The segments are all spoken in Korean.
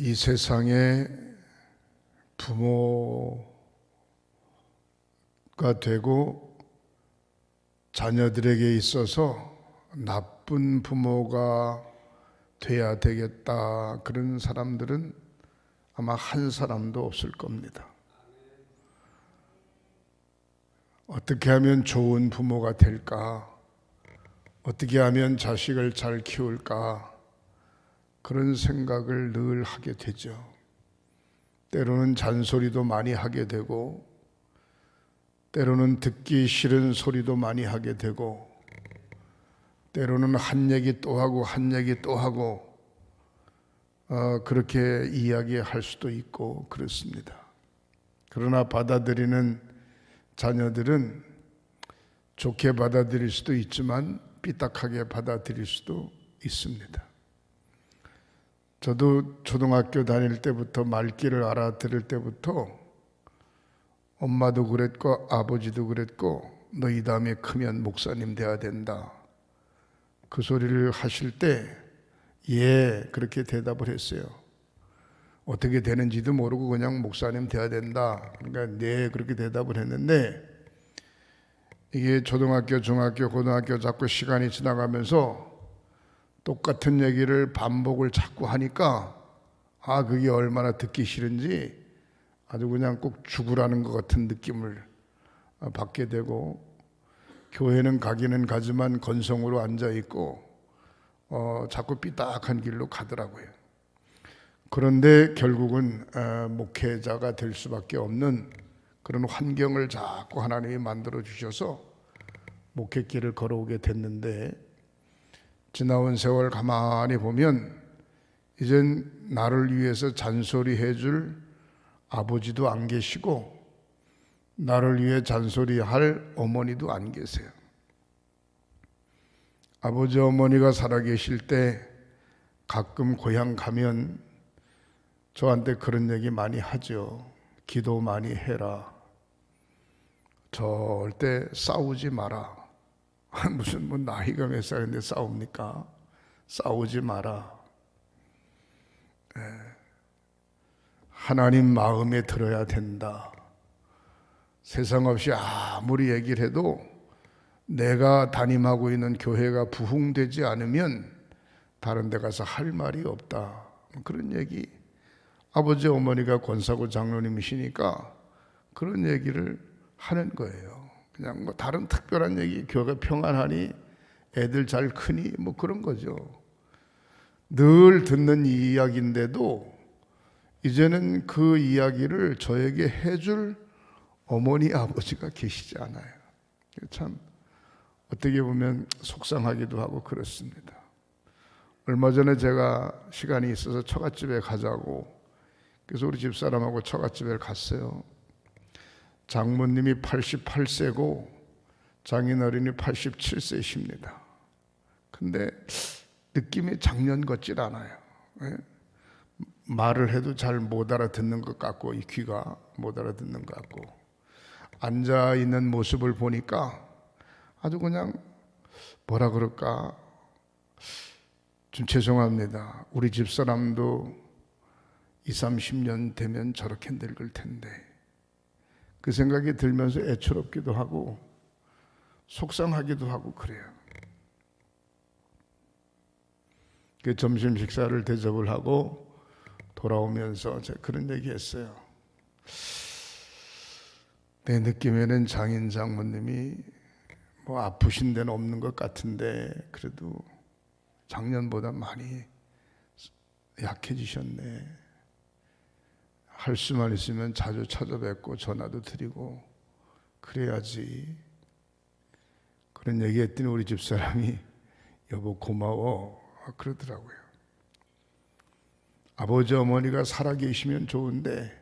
이 세상에 부모가 되고 자녀들에게 있어서 나쁜 부모가 돼야 되겠다, 그런 사람들은 아마 한 사람도 없을 겁니다. 어떻게 하면 좋은 부모가 될까? 어떻게 하면 자식을 잘 키울까? 그런 생각을 늘 하게 되죠. 때로는 잔소리도 많이 하게 되고, 때로는 듣기 싫은 소리도 많이 하게 되고, 때로는 한 얘기 또 하고 한 얘기 또 하고, 그렇게 이야기할 수도 있고 그렇습니다. 그러나 받아들이는 자녀들은 좋게 받아들일 수도 있지만 삐딱하게 받아들일 수도 있습니다. 저도 초등학교 다닐 때부터, 말귀를 알아들을 때부터 엄마도 그랬고 아버지도 그랬고, 너희 다음에 크면 목사님 돼야 된다, 그 소리를 하실 때 예, 그렇게 대답을 했어요. 어떻게 되는지도 모르고 그냥 목사님 돼야 된다, 그러니까 네, 그렇게 대답을 했는데, 이게 초등학교, 중학교, 고등학교 자꾸 시간이 지나가면서 똑같은 얘기를 반복을 자꾸 하니까 그게 얼마나 듣기 싫은지 아주 그냥 꼭 죽으라는 것 같은 느낌을 받게 되고, 교회는 가기는 가지만 건성으로 앉아있고 자꾸 삐딱한 길로 가더라고요. 그런데 결국은 목회자가 될 수밖에 없는 그런 환경을 자꾸 하나님이 만들어 주셔서 목회길을 걸어오게 됐는데, 지나온 세월 가만히 보면 이젠 나를 위해서 잔소리해 줄 아버지도 안 계시고, 나를 위해 잔소리할 어머니도 안 계세요. 아버지 어머니가 살아계실 때 가끔 고향 가면 저한테 그런 얘기 많이 하죠. 기도 많이 해라, 절대 싸우지 마라. 무슨 나이가 몇 살인데 싸웁니까? 싸우지 마라. 하나님 마음에 들어야 된다. 세상 없이 아무리 얘기를 해도 내가 담임하고 있는 교회가 부흥되지 않으면 다른 데 가서 할 말이 없다, 그런 얘기. 아버지 어머니가 권사고 장로님이시니까 그런 얘기를 하는 거예요. 그냥 다른 특별한 얘기, 교회가 평안하니, 애들 잘 크니, 그런 거죠. 늘 듣는 이야기인데도 이제는 그 이야기를 저에게 해줄 어머니 아버지가 계시지 않아요. 참 어떻게 보면 속상하기도 하고 그렇습니다. 얼마 전에 제가 시간이 있어서 처갓집에 가자고, 그래서 우리 집사람하고 처갓집에 갔어요. 장모님이 88세고 장인어른이 87세이십니다. 근데 느낌이 작년 같질 않아요. 말을 해도 잘 못 알아듣는 것 같고, 이 귀가 못 알아듣는 것 같고, 앉아있는 모습을 보니까 아주 그냥 뭐라 그럴까, 좀 죄송합니다. 우리 집사람도 20, 30년 되면 저렇게 늙을 텐데, 그 생각이 들면서 애처롭기도 하고 속상하기도 하고 그래요. 그 점심 식사를 대접을 하고 돌아오면서 제가 그런 얘기 했어요. 내 느낌에는 장인 장모님이 아프신 데는 없는 것 같은데 그래도 작년보다 많이 약해지셨네. 할 수만 있으면 자주 찾아뵙고 전화도 드리고 그래야지. 그런 얘기 했더니 우리 집사람이 여보 고마워 그러더라고요. 아버지 어머니가 살아계시면 좋은데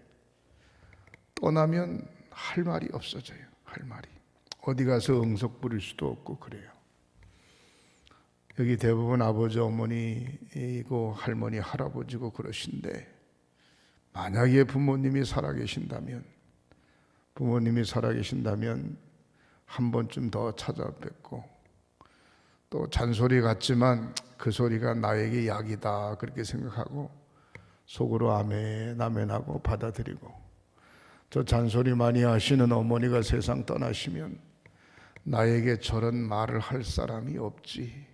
떠나면 할 말이 없어져요. 할 말이. 어디 가서 응석 부릴 수도 없고 그래요. 여기 대부분 아버지 어머니이고 할머니 할아버지고 그러신데, 만약에 부모님이 살아계신다면 한 번쯤 더 찾아뵙고, 또 잔소리 같지만 그 소리가 나에게 약이다 그렇게 생각하고 속으로 아멘 아멘 하고 받아들이고, 저 잔소리 많이 하시는 어머니가 세상 떠나시면 나에게 저런 말을 할 사람이 없지,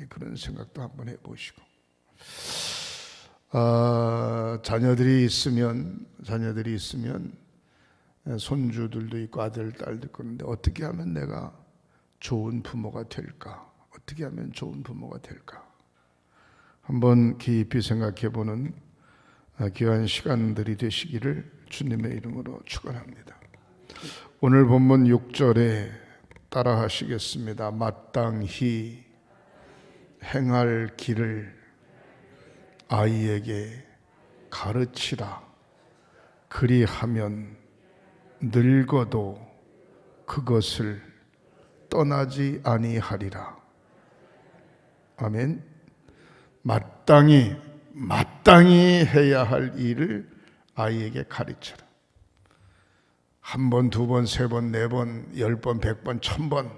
그런 생각도 한번 해보시고, 자녀들이 있으면 손주들도 있고 아들 딸도 있고, 그런데 어떻게 하면 내가 좋은 부모가 될까, 어떻게 하면 좋은 부모가 될까, 한번 깊이 생각해보는 귀한 시간들이 되시기를 주님의 이름으로 축원합니다. 오늘 본문 6절에 따라 하시겠습니다. 마땅히 행할 길을 아이에게 가르치라. 그리하면 늙어도 그것을 떠나지 아니하리라. 아멘. 마땅히 해야 할 일을 아이에게 가르쳐라. 한 번, 두 번, 세 번, 네 번, 10번, 100번, 1000번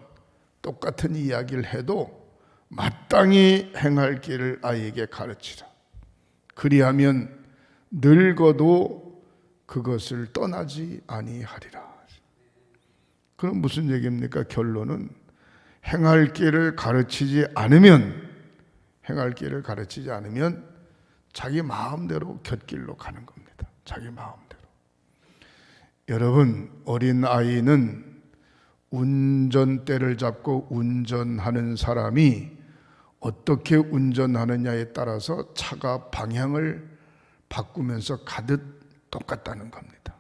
똑같은 이야기를 해도 마땅히 행할 길을 아이에게 가르치라. 그리하면 늙어도 그것을 떠나지 아니하리라. 그럼 무슨 얘기입니까? 결론은 행할 길을 가르치지 않으면 자기 마음대로 곁길로 가는 겁니다. 자기 마음대로. 여러분, 어린 아이는 운전대를 잡고 운전하는 사람이 어떻게 운전하느냐에 따라서 차가 방향을 바꾸면서 가듯 똑같다는 겁니다.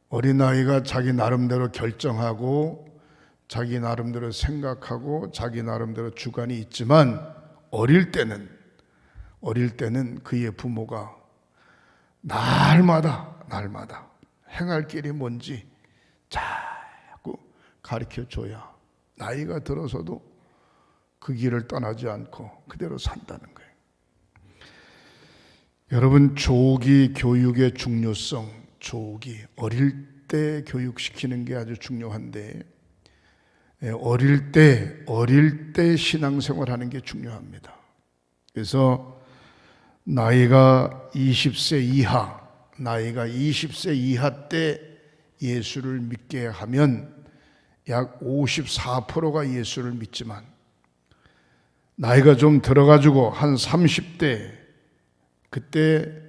어린아이가 자기 나름대로 결정하고 자기 나름대로 생각하고 자기 나름대로 주관이 있지만, 어릴 때는 그의 부모가 날마다 행할 길이 뭔지 자꾸 가르쳐줘야 나이가 들어서도 그 길을 떠나지 않고 그대로 산다는 거예요. 여러분, 조기 교육의 중요성, 어릴 때 교육시키는 게 아주 중요한데, 어릴 때 신앙생활 하는 게 중요합니다. 그래서 나이가 20세 이하 때 예수를 믿게 하면 약 54%가 예수를 믿지만, 나이가 좀 들어가지고 한 30대 그때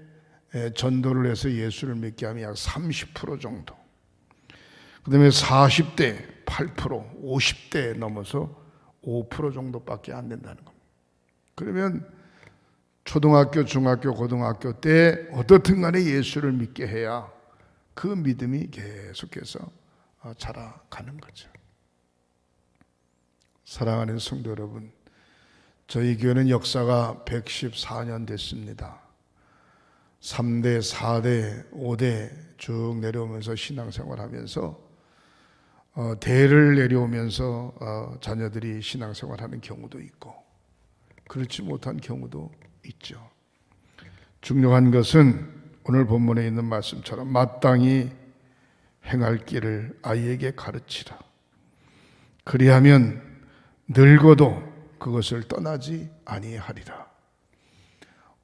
전도를 해서 예수를 믿게 하면 약 30% 정도, 그 다음에 40대 8%, 50대 넘어서 5% 정도밖에 안 된다는 겁니다. 그러면 초등학교, 중학교, 고등학교 때 어떻든 간에 예수를 믿게 해야 그 믿음이 계속해서 자라가는 거죠. 사랑하는 성도 여러분, 저희 교회는 역사가 114년 됐습니다. 3대, 4대, 5대 쭉 내려오면서 신앙생활하면서 대를 내려오면서 자녀들이 신앙생활하는 경우도 있고 그렇지 못한 경우도 있죠. 중요한 것은 오늘 본문에 있는 말씀처럼 마땅히 행할 길을 아이에게 가르치라. 그리하면 늙어도 그것을 떠나지 아니하리라.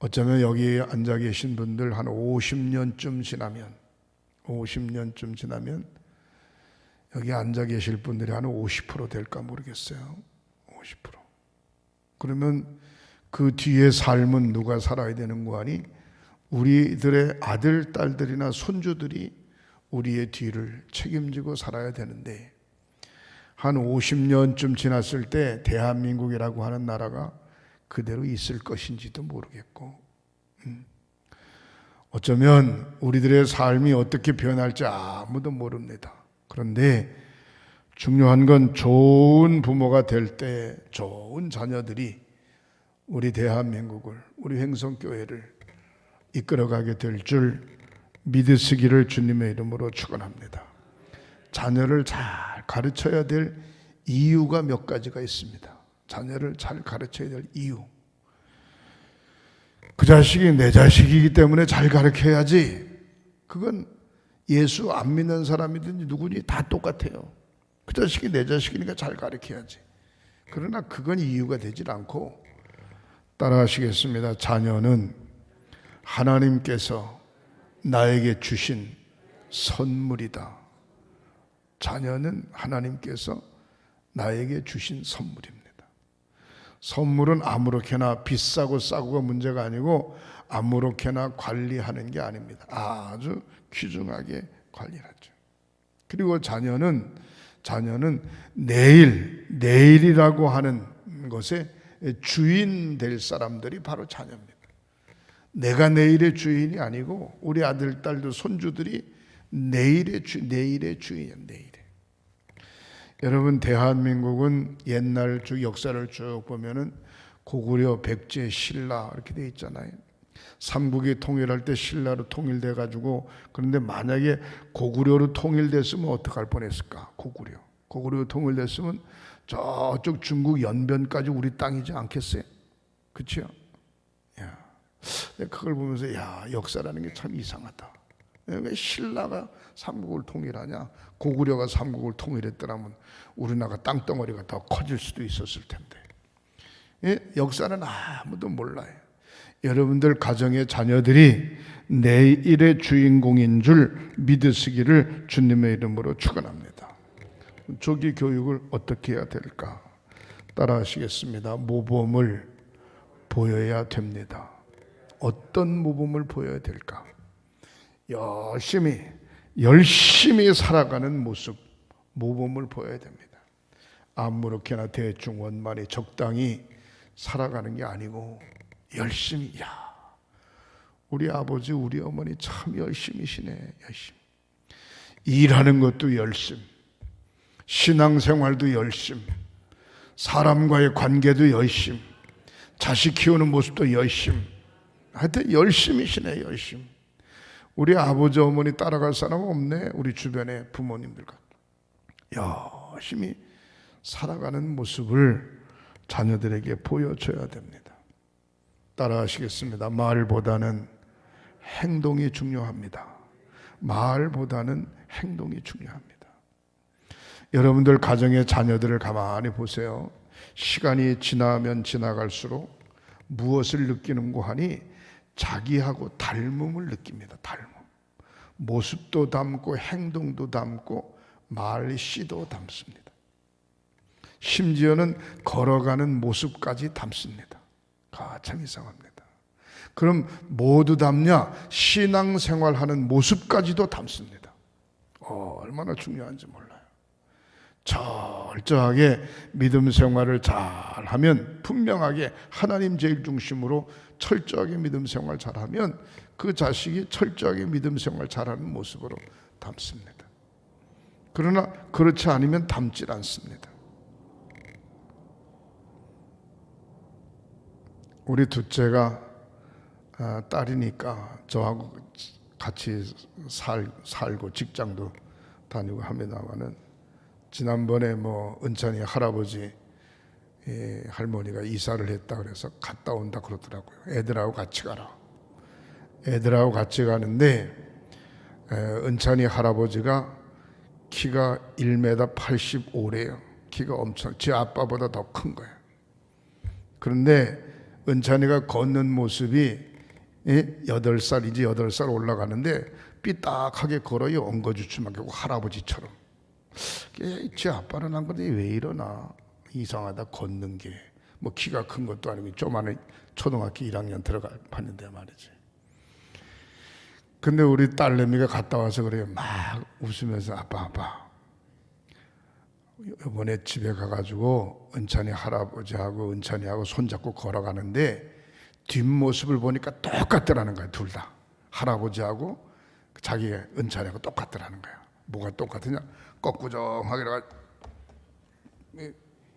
어쩌면 여기 앉아 계신 분들 한 50년쯤 지나면 여기 앉아 계실 분들이 한 50% 될까 모르겠어요. 50%. 그러면 그 뒤에 삶은 누가 살아야 되는 거 아니? 우리들의 아들, 딸들이나 손주들이 우리의 뒤를 책임지고 살아야 되는데, 한 50년쯤 지났을 때 대한민국이라고 하는 나라가 그대로 있을 것인지도 모르겠고, 어쩌면 우리들의 삶이 어떻게 변할지 아무도 모릅니다. 그런데 중요한 건 좋은 부모가 될 때 좋은 자녀들이 우리 대한민국을, 우리 횡성교회를 이끌어가게 될 줄 믿으시기를 주님의 이름으로 축원합니다. 자녀를 잘 가르쳐야 될 이유가 몇 가지가 있습니다. 자녀를 잘 가르쳐야 될 이유. 그 자식이 내 자식이기 때문에 잘 가르쳐야지. 그건 예수 안 믿는 사람이든지 누구니 다 똑같아요. 그 자식이 내 자식이니까 잘 가르쳐야지. 그러나 그건 이유가 되질 않고, 따라 하시겠습니다. 자녀는 하나님께서 나에게 주신 선물이다. 자녀는 하나님께서 나에게 주신 선물입니다. 선물은 아무렇게나 비싸고 싸고가 문제가 아니고 아무렇게나 관리하는 게 아닙니다. 아주 귀중하게 관리하죠. 그리고 자녀는 내일이라고 하는 것에 주인 될 사람들이 바로 자녀입니다. 내가 내일의 주인이 아니고 우리 아들, 딸도 손주들이 내일의 주인이야. 내일의. 여러분, 대한민국은 옛날 쭉 역사를 쭉 보면은 고구려, 백제, 신라 이렇게 돼 있잖아요. 삼국이 통일할 때 신라로 통일돼 가지고, 그런데 만약에 고구려로 통일됐으면 어떡할 뻔했을까? 고구려 통일됐으면 저쪽 중국 연변까지 우리 땅이지 않겠어요? 그렇죠? 야, 그걸 보면서 역사라는 게 참 이상하다. 왜 신라가 삼국을 통일하냐? 고구려가 삼국을 통일했더라면 우리나라 땅덩어리가 더 커질 수도 있었을 텐데. 역사는 아무도 몰라요. 여러분들 가정의 자녀들이 내일의 주인공인 줄 믿으시기를 주님의 이름으로 축원합니다. 조기 교육을 어떻게 해야 될까? 따라 하시겠습니다. 모범을 보여야 됩니다. 어떤 모범을 보여야 될까? 열심히 살아가는 모습, 모범을 보여야 됩니다. 아무렇게나 대충 원만히 적당히 살아가는 게 아니고 열심히. 우리 아버지, 우리 어머니 참 열심히시네. 열심히 일하는 것도 열심, 신앙생활도 열심, 사람과의 관계도 열심, 자식 키우는 모습도 열심. 하여튼 열심히시네. 열심. 우리 아버지, 어머니 따라갈 사람은 없네. 우리 주변의 부모님들과 열심히 살아가는 모습을 자녀들에게 보여줘야 됩니다. 따라 하시겠습니다. 말보다는 행동이 중요합니다. 말보다는 행동이 중요합니다. 여러분들 가정의 자녀들을 가만히 보세요. 시간이 지나면 지나갈수록 무엇을 느끼는고 하니 자기하고 닮음을 느낍니다. 닮음. 모습도 닮고 행동도 닮고 말씨도 닮습니다. 심지어는 걸어가는 모습까지 닮습니다. 참 이상합니다. 그럼 모두 닮냐? 신앙생활하는 모습까지도 닮습니다. 얼마나 중요한지 몰라요. 철저하게 믿음 생활을 잘하면, 분명하게 하나님 제일 중심으로 철저하게 믿음 생활 잘하면 그 자식이 철저하게 믿음 생활 잘하는 모습으로 닮습니다. 그러나 그렇지 않으면 닮질 않습니다. 우리 둘째가 딸이니까 저하고 같이 살고 직장도 다니고 합니다만은, 지난번에 은찬이 할아버지 할머니가 이사를 했다 그래서 갔다 온다 그러더라고요. 애들하고 같이 가라. 애들하고 같이 가는데 은찬이 할아버지가 키가 1m 85래요. 키가 엄청, 제 아빠보다 더 큰 거예요. 그런데 은찬이가 걷는 모습이 8살 올라가는데 삐딱하게 걸어요. 엉거주춤하게 할아버지처럼. 제 아빠는 안 그런데 왜 이러나 이상하다. 걷는 게 키가 큰 것도 아니고 조만한 초등학교 1학년 봤는데 말이지. 근데 우리 딸내미가 갔다 와서 그래요. 막 웃으면서 아빠 이번에 집에 가가지고 은찬이 할아버지하고 은찬이하고 손잡고 걸어가는데 뒷모습을 보니까 똑같더라는 거야. 둘 다 할아버지하고 자기 은찬이하고 똑같더라는 거야. 뭐가 똑같으냐? 꺾구정하게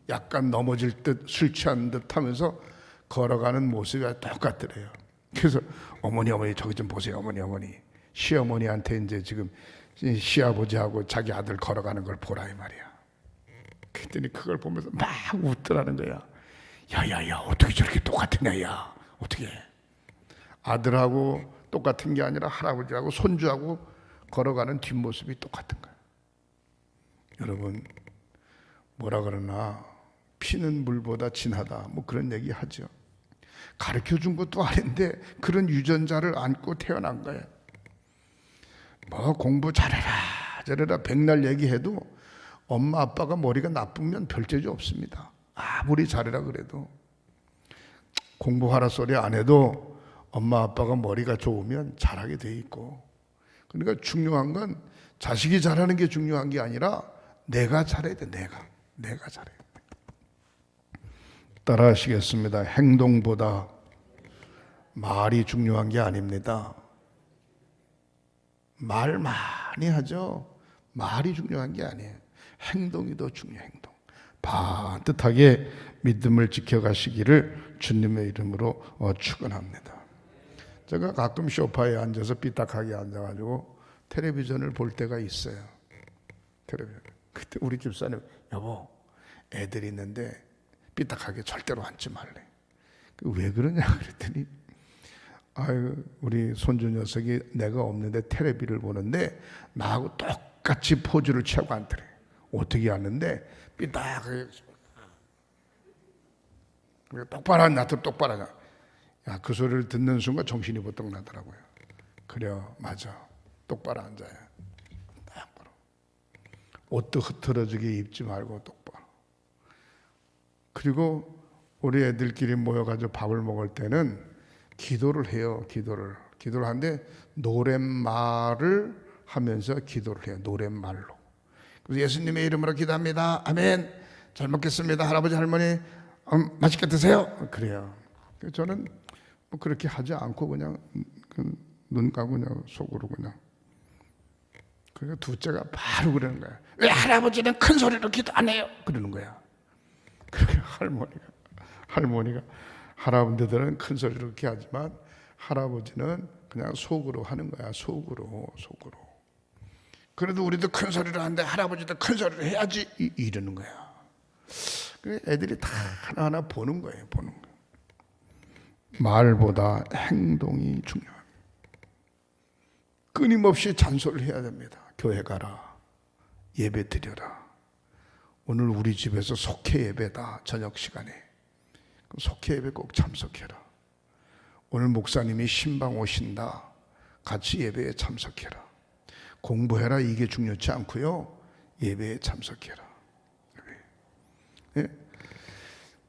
약간 넘어질 듯 술 취한 듯 하면서 걸어가는 모습이 똑같더래요. 그래서 어머니 저기 좀 보세요. 어머니 시어머니한테 이제 지금 시아버지하고 자기 아들 걸어가는 걸 보라 이 말이야. 그랬더니 그걸 보면서 막 웃더라는 거야. 야야야, 어떻게 저렇게 똑같으냐. 야 어떻게 아들하고 똑같은 게 아니라 할아버지하고 손주하고 걸어가는 뒷모습이 똑같은 거야. 여러분, 뭐라 그러나 피는 물보다 진하다, 그런 얘기 하죠. 가르쳐 준 것도 아닌데 그런 유전자를 안고 태어난 거예요. 뭐 공부 잘해라 저래라 백날 얘기해도 엄마 아빠가 머리가 나쁘면 별 죄도 없습니다. 아무리 잘해라 그래도 공부하라 소리 안 해도 엄마 아빠가 머리가 좋으면 잘하게 돼 있고, 그러니까 중요한 건 자식이 잘하는 게 중요한 게 아니라 내가 잘해야 돼. 내가 잘해야 돼. 따라 하시겠습니다. 행동보다 말이 중요한 게 아닙니다. 말 많이 하죠. 말이 중요한 게 아니에요. 행동이 더 중요해요. 행동. 반듯하게 믿음을 지켜가시기를 주님의 이름으로 축원합니다. 제가 가끔 소파에 앉아서 삐딱하게 앉아가지고 텔레비전을 볼 때가 있어요. 텔레비전. 그때 우리 집사님, 여보, 애들이 있는데 삐딱하게 절대로 앉지 말래. 왜 그러냐 그랬더니, 아유, 우리 손주 녀석이 내가 없는데 텔레비를 보는데 나하고 똑같이 포즈를 취하고 앉더래. 어떻게 앉는데 삐딱하게 똑바로 앉아. 똑바로 앉아. 야, 그 소리를 듣는 순간 정신이 보통 나더라고요. 그래요, 맞아. 똑바로 앉아야. 똑바로. 옷도 흐트러지게 입지 말고 똑바로. 그리고 우리 애들끼리 모여가지고 밥을 먹을 때는 기도를 해요. 기도를 하는데 노랫말을 하면서 기도를 해요. 노랫말로. 그래서 예수님의 이름으로 기도합니다. 아멘. 잘 먹겠습니다. 할아버지 할머니 맛있게 드세요. 그래요. 저는 뭐 그렇게 하지 않고 그냥 눈 감고 그냥 속으로 그냥. 그러니까 둘째가 바로 그러는 거야. 왜 할아버지는 큰 소리로 기도 안 해요? 그러는 거야. 그렇게 할머니가 할아버지들은 큰 소리로 그렇게 하지만 할아버지는 그냥 속으로 하는 거야. 속으로. 그래도 우리도 큰 소리로 하는데 할아버지도 큰 소리로 해야지 이러는 거야. 그래 애들이 다 하나하나 보는 거예요. 말보다 행동이 중요합니다. 끊임없이 잔소리를 해야 됩니다. 교회 가라. 예배 드려라. 오늘 우리 집에서 속회 예배다. 저녁 시간에. 그럼 속회 예배 꼭 참석해라. 오늘 목사님이 신방 오신다. 같이 예배에 참석해라. 공부해라. 이게 중요치 않고요. 예배에 참석해라. 예?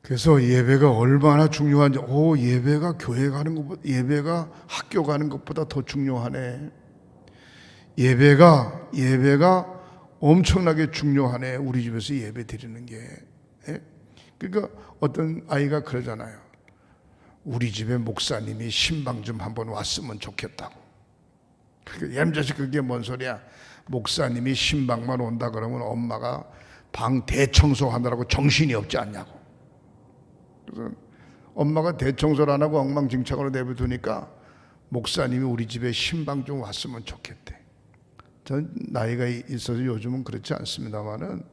그래서 예배가 얼마나 중요한지, 예배가 교회 가는 것보다, 예배가 학교 가는 것보다 더 중요하네. 예배가 엄청나게 중요하네. 우리 집에서 예배 드리는 게. 예? 그러니까 어떤 아이가 그러잖아요. 우리 집에 목사님이 신방 좀 한번 왔으면 좋겠다고. 그러니까 얌전히 그게 뭔 소리야. 목사님이 신방만 온다 그러면 엄마가 방 대청소하느라고 정신이 없지 않냐고. 그래서 엄마가 대청소를 안 하고 엉망진창으로 내버려두니까 목사님이 우리 집에 신방 좀 왔으면 좋겠대. 전 나이가 있어서 요즘은 그렇지 않습니다만은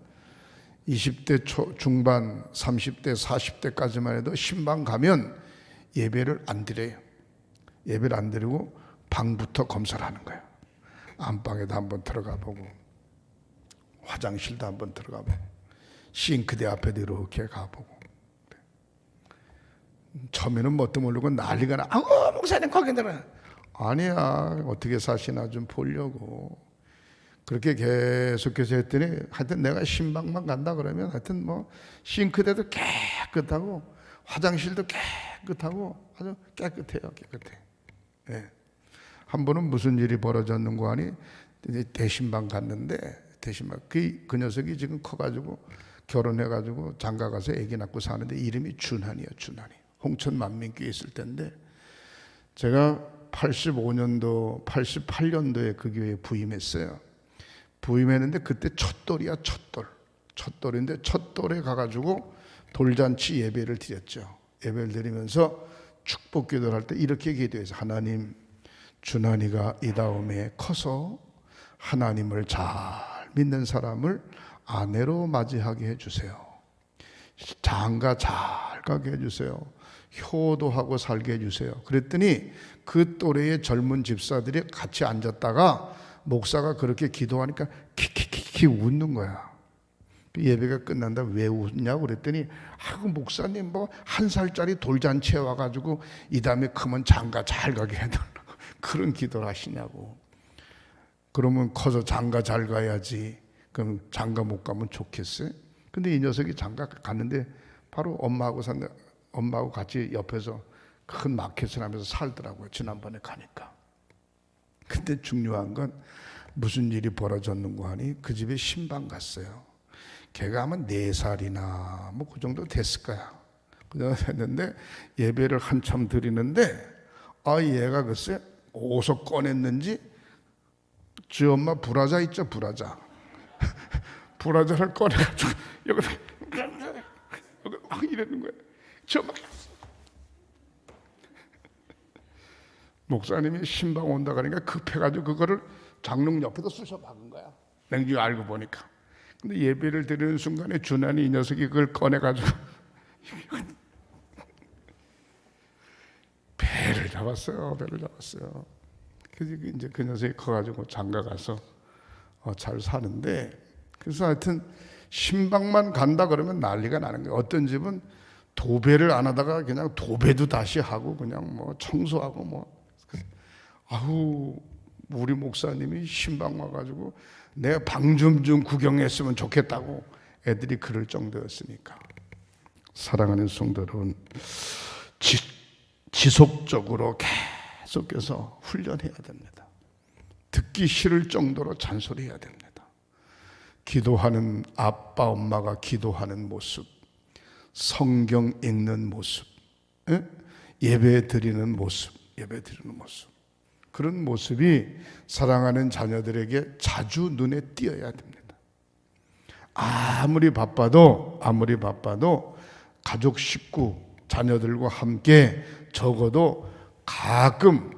20대 중반, 30대, 40대까지만 해도 신방 가면 예배를 안 드려요. 예배를 안 드리고 방부터 검사를 하는 거예요. 안방에도 한번 들어가 보고 화장실도 한번 들어가 보고 싱크대 앞에도 이렇게 가보고. 처음에는 뭣도 모르고 난리가 나. 목사님 거기 들어. 아니야, 어떻게 사시나 좀 보려고. 그렇게 계속해서 했더니 하여튼 내가 신방만 간다 그러면 하여튼 뭐 싱크대도 깨끗하고 화장실도 깨끗하고 아주 깨끗해요. 예. 한 번은 무슨 일이 벌어졌는고 하니 대신방 갔는데 대신방 그 녀석이 지금 커가지고 결혼해가지고 장가가서 애기 낳고 사는데 이름이 준환이에요. 준환이. 홍천 만민교회 있을 때인데 제가 85년도 88년도에 그 교회에 부임했어요. 부임했는데 그때 첫돌이야. 첫돌인데 첫돌에 가가지고 돌잔치 예배를 드렸죠. 예배를 드리면서 축복 기도를 할 때 이렇게 기도해서 하나님, 준환이가 이 다음에 커서 하나님을 잘 믿는 사람을 아내로 맞이하게 해주세요. 장가 잘 가게 해주세요. 효도하고 살게 해주세요. 그랬더니 그 또래의 젊은 집사들이 같이 앉았다가 목사가 그렇게 기도하니까 킥킥킥 웃는 거야. 예배가 끝난다 왜 웃냐고 그랬더니 그 목사님 뭐 1살짜리 돌잔치에 와가지고 이 다음에 크면 장가 잘 가게 해달라고 그런 기도를 하시냐고. 그러면 커서 장가 잘 가야지. 그럼 장가 못 가면 좋겠어요? 근데 이 녀석이 장가 갔는데 바로 엄마하고 같이 옆에서 큰 마켓을 하면서 살더라고요. 지난번에 가니까. 근데 중요한 건 무슨 일이 벌어졌는고 하니 그 집에 신방 갔어요. 걔가 아마 4살이나 뭐 그 정도 됐을 거야. 그 정도 됐는데 예배를 한참 드리는데 얘가 글쎄 어디서 꺼냈는지 지 엄마 브라자 있죠, 브라자. 브라자를 꺼내가지고 여기 막 이러는 거예요. 저 막 목사님이 신방 온다 그러니까 급해가지고 그거를 장롱 옆에다 쑤셔 박은 거야. 냉주 알고 보니까. 근데 예배를 드리는 순간에 주난이 이 녀석이 그걸 꺼내가지고 배를 잡았어요. 그래서 이제 그 녀석이 커가지고 장가 가서 잘 사는데, 그래서 하여튼 신방만 간다 그러면 난리가 나는 거예요. 어떤 집은 도배를 안 하다가 그냥 도배도 다시 하고 그냥 뭐 청소하고 뭐. 아우 우리 목사님이 신방 와가지고 내가 방 좀 구경했으면 좋겠다고 애들이 그럴 정도였으니까. 사랑하는 성도 여러분, 지속적으로 계속해서 훈련해야 됩니다. 듣기 싫을 정도로 잔소리해야 됩니다. 기도하는 아빠 엄마가 기도하는 모습, 성경 읽는 모습, 예배 드리는 모습, 그런 모습이 사랑하는 자녀들에게 자주 눈에 띄어야 됩니다. 아무리 바빠도 가족 식구 자녀들과 함께 적어도 가끔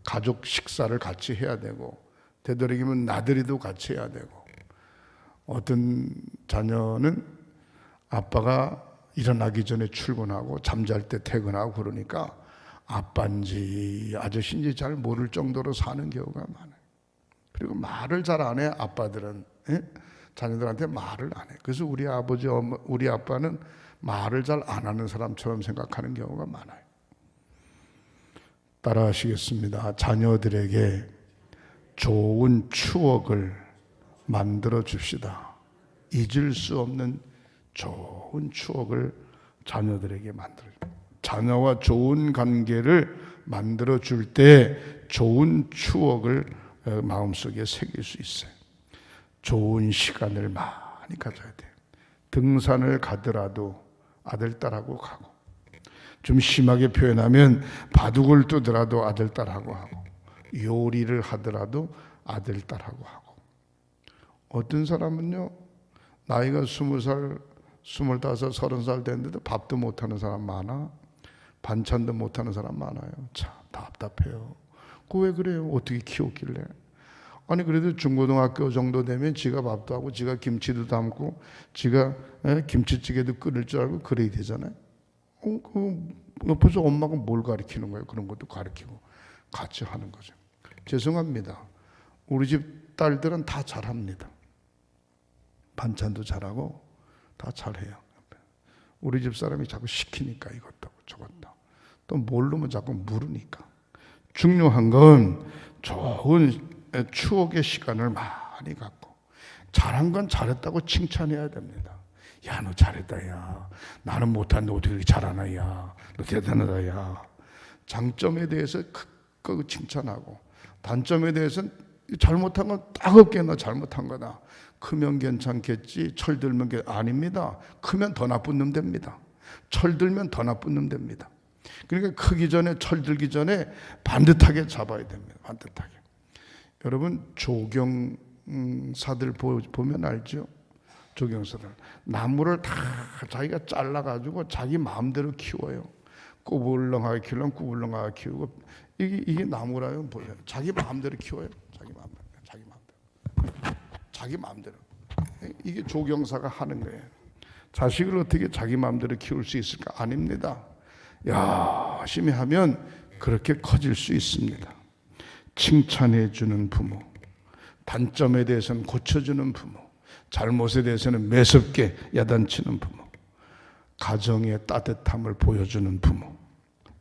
가족 식사를 같이 해야 되고, 되도록이면 나들이도 같이 해야 되고, 어떤 자녀는 아빠가 일어나기 전에 출근하고 잠잘 때 퇴근하고 그러니까 아빠인지 아저씨인지 잘 모를 정도로 사는 경우가 많아요. 그리고 말을 잘 안 해. 아빠들은 자녀들한테 말을 안 해. 그래서 우리 아버지, 우리 아빠는 말을 잘 안 하는 사람처럼 생각하는 경우가 많아요. 따라하시겠습니다. 자녀들에게 좋은 추억을 만들어 줍시다. 잊을 수 없는 좋은 추억을 자녀들에게 만들어 줍시다. 자녀와 좋은 관계를 만들어 줄 때 좋은 추억을 마음속에 새길 수 있어요. 좋은 시간을 많이 가져야 돼요. 등산을 가더라도 아들, 딸하고 가고, 좀 심하게 표현하면 바둑을 두더라도 아들, 딸하고 하고, 요리를 하더라도 아들, 딸하고 하고. 어떤 사람은요, 나이가 20살, 25, 30살 됐는데도 밥도 못하는 사람 많아. 반찬도 못하는 사람 많아요. 참 답답해요. 그 왜 그래요? 어떻게 키웠길래? 아니 그래도 중고등학교 정도 되면 지가 밥도 하고 지가 김치도 담고 지가 김치찌개도 끓일 줄 알고 그래야 되잖아요. 그 옆에서 엄마가 뭘 가르치는 거예요? 그런 것도 가르치고 같이 하는 거죠. 죄송합니다. 우리 집 딸들은 다 잘합니다. 반찬도 잘하고 다 잘해요. 우리 집 사람이 자꾸 시키니까 이것도 저것도 또 모르면 자꾸 물으니까. 중요한 건 좋은 추억의 시간을 많이 갖고, 잘한 건 잘했다고 칭찬해야 됩니다. 야, 너 잘했다, 야. 나는 못하는데 어떻게 그렇게 잘하나, 야. 너 대단하다, 야. 장점에 대해서 크게 칭찬하고, 단점에 대해서는 잘못한 건 따갑게 너 잘못한 거다. 크면 괜찮겠지, 철들면 아닙니다. 크면 더 나쁜 놈 됩니다. 철들면 더 나쁜 놈 됩니다. 그러니까 크기 전에, 철들기 전에 반듯하게 잡아야 됩니다. 반듯하게. 여러분 조경사들 보면 알죠? 조경사들 나무를 다 자기가 잘라가지고 자기 마음대로 키워요. 꾸불렁하게 키우려면 꾸불렁하게 키우고, 이게 나무라요. 보여요. 자기 마음대로 키워요. 자기 마음대로. 이게 조경사가 하는 거예요. 자식을 어떻게 자기 마음대로 키울 수 있을까? 아닙니다. 열심히 하면 그렇게 커질 수 있습니다. 칭찬해 주는 부모, 단점에 대해서는 고쳐주는 부모, 잘못에 대해서는 매섭게 야단치는 부모, 가정의 따뜻함을 보여주는 부모,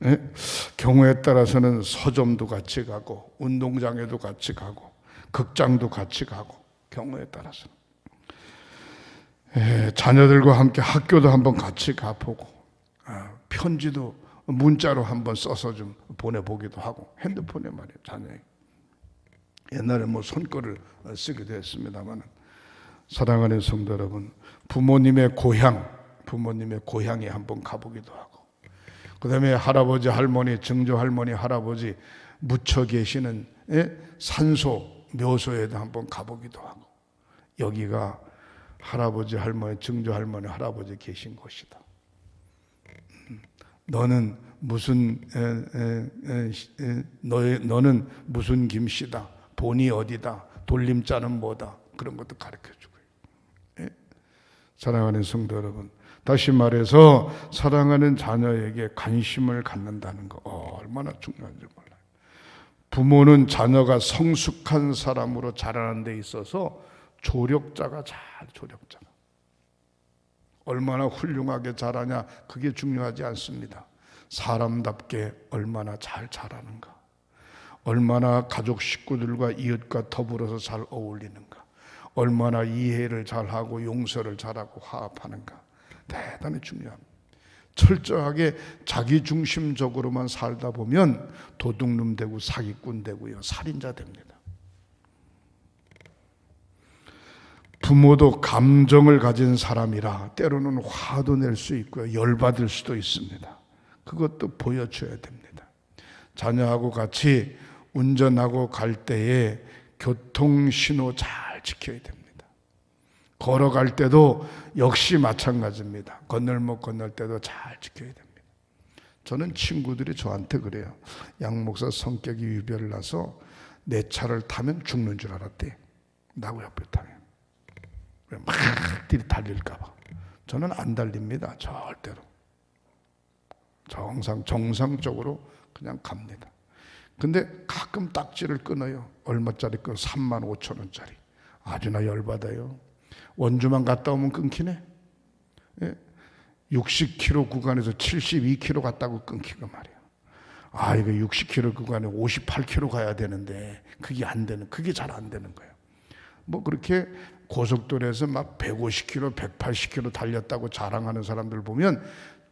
예? 경우에 따라서는 서점도 같이 가고 운동장에도 같이 가고 극장도 같이 가고, 경우에 따라서는 자녀들과 함께 학교도 한번 같이 가보고, 편지도 문자로 한번 써서 좀 보내보기도 하고, 핸드폰에 말이에요. 자녀에게 옛날에 뭐 손글을 쓰기도 했습니다만, 사랑하는 성도 여러분, 부모님의 고향에 한번 가보기도 하고, 그 다음에 할아버지 할머니, 증조 할머니 할아버지 묻혀 계시는 산소 묘소에도 한번 가보기도 하고, 여기가 할아버지 할머니, 증조 할머니 할아버지 계신 곳이다. 너는 무슨 너는 무슨 김씨다, 본이 어디다, 돌림자는 뭐다, 그런 것도 가르쳐주고요. 예? 사랑하는 성도 여러분, 다시 말해서 사랑하는 자녀에게 관심을 갖는다는 거 얼마나 중요한지 몰라요. 부모는 자녀가 성숙한 사람으로 자라는 데 있어서 조력자가 얼마나 훌륭하게 자라냐, 그게 중요하지 않습니다. 사람답게 얼마나 잘 자라는가, 얼마나 가족 식구들과 이웃과 더불어서 잘 어울리는가, 얼마나 이해를 잘하고 용서를 잘하고 화합하는가, 대단히 중요합니다. 철저하게 자기중심적으로만 살다 보면 도둑놈 되고 사기꾼 되고요, 살인자 됩니다. 부모도 감정을 가진 사람이라 때로는 화도 낼 수 있고요, 열받을 수도 있습니다. 그것도 보여줘야 됩니다. 자녀하고 같이 운전하고 갈 때에 교통신호 잘 지켜야 됩니다. 걸어갈 때도 역시 마찬가지입니다. 건널목 건널 때도 잘 지켜야 됩니다. 저는 친구들이 저한테 그래요. 양 목사 성격이 유별나서 내 차를 타면 죽는 줄 알았대. 나고 옆에 타면. 막 달릴까 봐. 저는 안 달립니다. 절대로. 정상적으로 그냥 갑니다. 근데 가끔 딱지를 끊어요. 얼마짜리 끊어? 35,000원짜리. 아주나 열받아요. 원주만 갔다 오면 끊기네. 60km 구간에서 72km 갔다고 끊기고 말이야. 이거 60km 구간에 58km 가야 되는데 그게 잘 안 되는 거예요. 뭐 그렇게 고속도로에서 막 150km, 180km 달렸다고 자랑하는 사람들 보면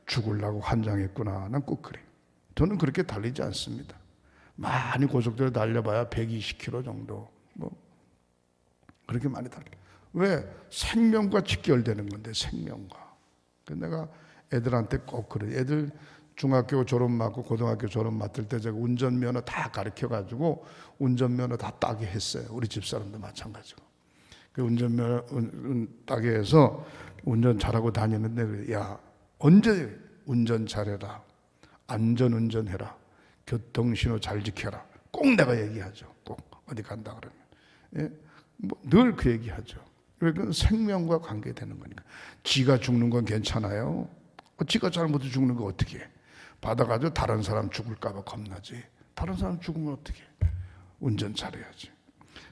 죽으려고 환장했구나. 난 꼭 그래요. 저는 그렇게 달리지 않습니다. 많이 고속도로 달려봐야 120km 정도. 뭐 그렇게 많이 달려. 왜? 생명과 직결되는 건데, 생명과. 내가 애들한테 꼭 그래. 애들 중학교 졸업 맞고 고등학교 졸업 맡을 때 제가 운전면허 다 가르쳐가지고 운전면허 다 따게 했어요. 우리 집사람도 마찬가지고. 그 운전면허 따게 해서 운전 잘하고 다니는데, 야, 언제 운전 잘해라, 안전운전해라, 교통신호 잘 지켜라, 꼭 내가 얘기하죠. 꼭 어디 간다 그러면. 뭐 늘 그 얘기하죠. 그러니까 생명과 관계되는 거니까. 지가 죽는 건 괜찮아요. 지가 잘못해 죽는 거 어떻게 해? 받아가지고 다른 사람 죽을까 봐 겁나지. 다른 사람 죽으면 어떻게 해? 운전 잘해야지.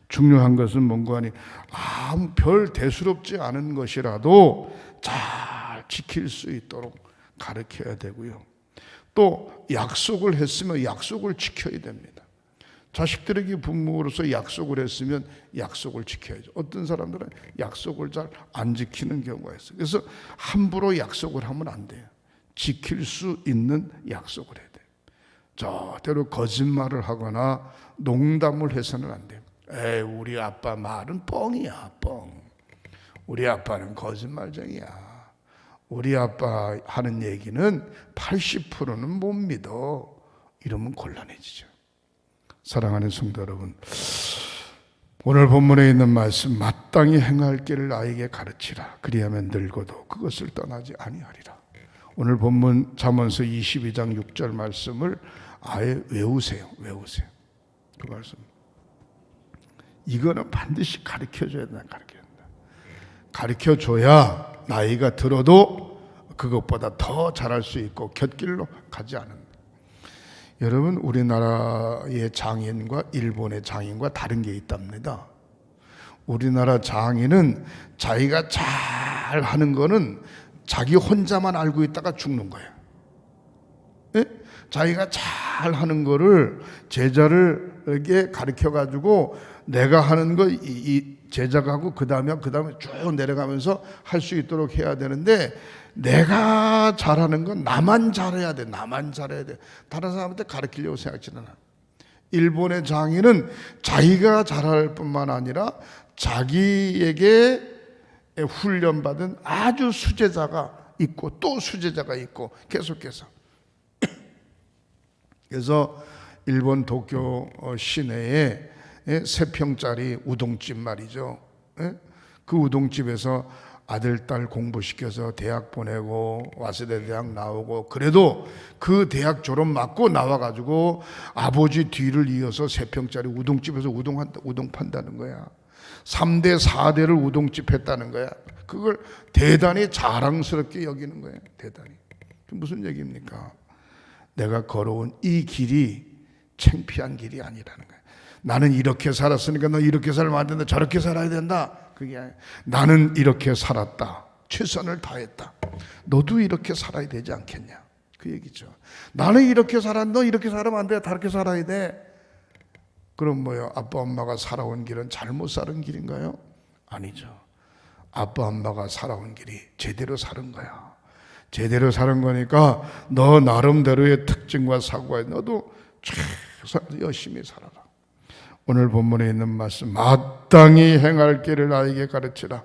중요한 것은 뭔가 하니 아무 별 대수롭지 않은 것이라도 잘 지킬 수 있도록 가르쳐야 되고요. 또 약속을 했으면 약속을 지켜야 됩니다. 자식들에게 부모로서 약속을 했으면 약속을 지켜야죠. 어떤 사람들은 약속을 잘 안 지키는 경우가 있어요. 그래서 함부로 약속을 하면 안 돼요. 지킬 수 있는 약속을 해야 돼요. 절대로 거짓말을 하거나 농담을 해서는 안 돼요. 우리 아빠 말은 뻥이야, 뻥. 우리 아빠는 거짓말쟁이야. 우리 아빠 하는 얘기는 80%는 못 믿어. 이러면 곤란해지죠. 사랑하는 성도 여러분, 오늘 본문에 있는 말씀, 마땅히 행할 길을 아이에게 가르치라. 그리하면 늙어도 그것을 떠나지 아니하리라. 오늘 본문 잠언서 22장 6절 말씀을 아예 외우세요. 그 말씀. 이거는 반드시 가르쳐줘야 된다. 가르쳐줘야 나이가 들어도 그것보다 더 잘할 수 있고 곁길로 가지 않는다. 여러분, 우리나라의 장인과 일본의 장인과 다른 게 있답니다. 우리나라 장인은 자기가 잘 하는 거는 자기 혼자만 알고 있다가 죽는 거야. 예? 자기가 잘 하는 거를 제자를에게 가르쳐 가지고 내가 하는 거 이 제자가 하고 그 다음에 쭉 내려가면서 할 수 있도록 해야 되는데, 내가 잘하는 건 나만 잘해야 돼. 나만 잘해야 돼. 다른 사람한테 가르치려고 생각하지 않아. 일본의 장인은 자기가 잘할 뿐만 아니라 자기에게 훈련받은 아주 수제자가 있고 또 수제자가 있고 계속해서. 그래서 일본 도쿄 시내에 3평짜리 우동집 말이죠. 그 우동집에서 아들, 딸 공부시켜서 대학 보내고 와세대 대학 나오고, 그래도 그 대학 졸업 맞고 나와가지고 아버지 뒤를 이어서 3평짜리 우동집에서 우동 판다는 거야. 3대 4대를 우동집 했다는 거야. 그걸 대단히 자랑스럽게 여기는 거예요. 대단히. 무슨 얘기입니까? 내가 걸어온 이 길이 창피한 길이 아니라는 거야. 나는 이렇게 살았으니까 너 이렇게 살면 안 된다, 저렇게 살아야 된다, 그게 아니야. 나는 이렇게 살았다, 최선을 다했다, 너도 이렇게 살아야 되지 않겠냐, 그 얘기죠. 나는 이렇게 살았, 너 이렇게 살면 안 돼, 다르게 살아야 돼. 그럼 뭐요? 아빠 엄마가 살아온 길은 잘못 살은 길인가요? 아니죠. 아빠 엄마가 살아온 길이 제대로 살은 거야. 제대로 사는 거니까 너 나름대로의 특징과 사고가, 너도 최선을 열심히 살아라. 오늘 본문에 있는 말씀, 마땅히 행할 길을 나에게 가르치라.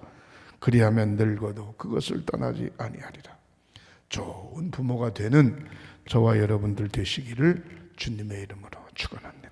그리하면 늙어도 그것을 떠나지 아니하리라. 좋은 부모가 되는 저와 여러분들 되시기를 주님의 이름으로 축원합니다.